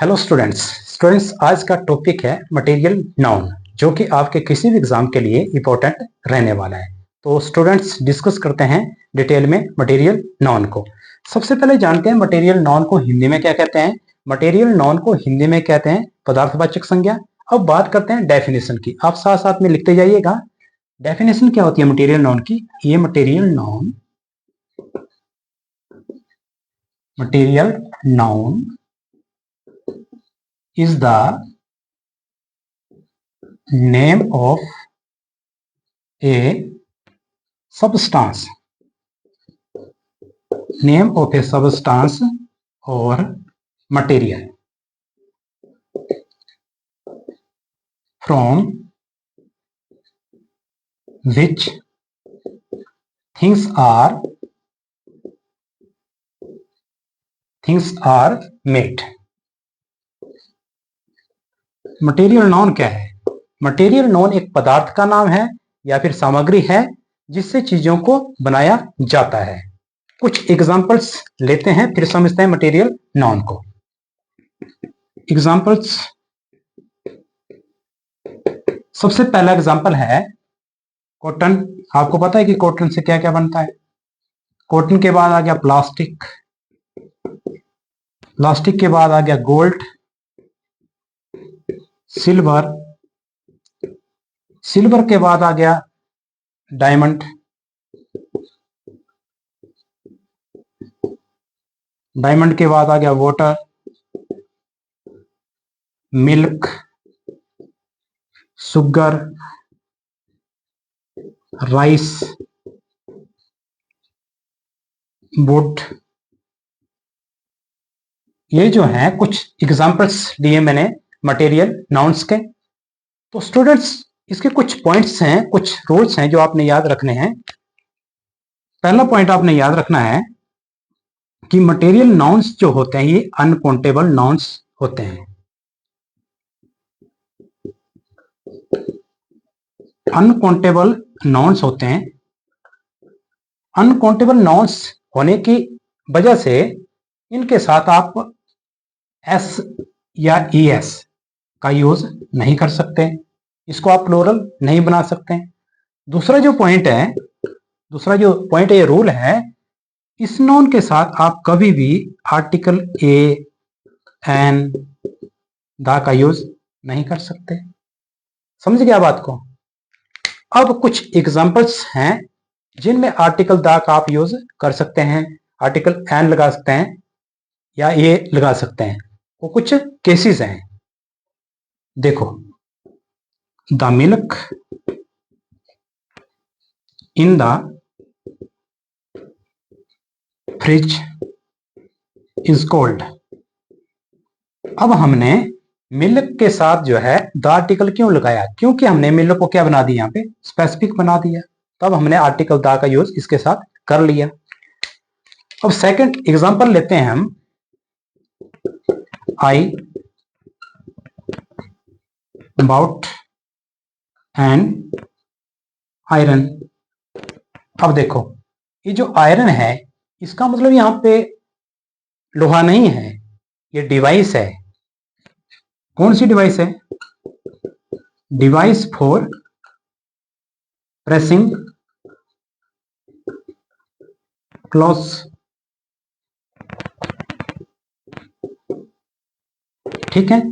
Hello students आज का topic है मटेरियल नाउन, जो कि आपके किसी भी एग्जाम के लिए इंपॉर्टेंट रहने वाला है। तो स्टूडेंट्स डिस्कस करते हैं डिटेल में मटेरियल नाउन को। सबसे पहले जानते हैं मटेरियल नाउन को हिंदी में क्या कहते हैं। मटेरियल नाउन को हिंदी में कहते हैं पदार्थवाचक संज्ञा। अब बात करते हैं डेफिनेशन की, आप साथ साथ में लिखते जाइएगा। डेफिनेशन क्या होती है मटेरियल नाउन की। ये material noun is the name of a substance or material from which things are made। Material noun क्या है। मटेरियल नाउन एक पदार्थ का नाम है या फिर सामग्री है जिससे चीजों को बनाया जाता है। कुछ एग्जांपल्स लेते हैं फिर समझते हैं मटेरियल नाउन को। एग्जांपल्स, सबसे पहला एग्जांपल है कॉटन। आपको पता है कि कॉटन से क्या क्या बनता है। कॉटन के बाद आ गया प्लास्टिक, प्लास्टिक के बाद आ गया गोल्ड, सिल्वर, सिल्वर के बाद आ गया डायमंड, डायमंड के बाद आ गया water, milk, sugar, rice, would. ये जो है कुछ एग्जांपल्स दिए मैंने मटेरियल नाउन्स के। तो स्टूडेंट्स इसके कुछ पॉइंट्स हैं, कुछ रूल्स हैं जो आपने याद रखने हैं। पहला पॉइंट आपने याद रखना है कि मटेरियल नाउन्स जो होते हैं ये अनकाउंटेबल नाउन्स होते हैं। अनकाउंटेबल नाउन्स होते हैं। अनकाउंटेबल नाउन्स होने की वजह से इनके साथ आप एस या ईएस का यूज नहीं कर सकते, इसको आप प्लूरल नहीं बना सकते। दूसरा जो पॉइंट है, ये रूल है, इस नाउन के साथ आप कभी भी आर्टिकल ए एन दा का यूज नहीं कर सकते। समझ गया बात को। अब कुछ एग्जांपल्स हैं जिनमें आर्टिकल दा का आप यूज कर सकते हैं, आर्टिकल एन लगा सकते हैं या ए लगा सकते हैं। वो कुछ केसेस हैं। देखो, the milk in the fridge is cold. अब हमने मिल्क के साथ जो है द आर्टिकल क्यों लगाया, क्योंकि हमने मिल्क को क्या बना दिया, यहाँ पे स्पेसिफिक बना दिया, तब हमने आर्टिकल द का यूज इसके साथ कर लिया। अब सेकंड एग्जांपल लेते हैं हम। I bought and iron. अब देखो, ये जो आयरन है इसका मतलब यहां पे लोहा नहीं है, ये डिवाइस है। कौन सी डिवाइस है? Device for pressing clothes. ठीक है,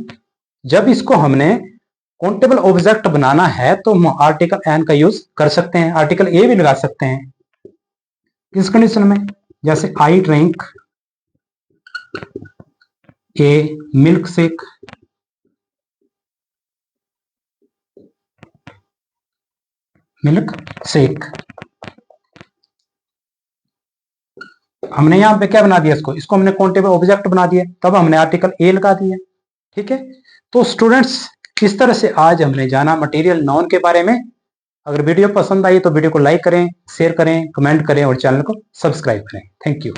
जब इसको हमने काउंटेबल ऑब्जेक्ट बनाना है तो हम आर्टिकल एन का यूज कर सकते हैं, आर्टिकल ए भी लगा सकते हैं। किस कंडीशन में? जैसे I drink A milk shake. Milk shake हमने यहां पे क्या बना दिया, इसको हमने काउंटेबल ऑब्जेक्ट बना दिया, तब हमने आर्टिकल ए लगा दिया। ठीक है, तो स्टूडेंट्स इस तरह से आज हमने जाना मटेरियल नाउन के बारे में। अगर वीडियो पसंद आई तो वीडियो को लाइक करें, शेयर करें, कमेंट करें और चैनल को सब्सक्राइब करें। Thank you.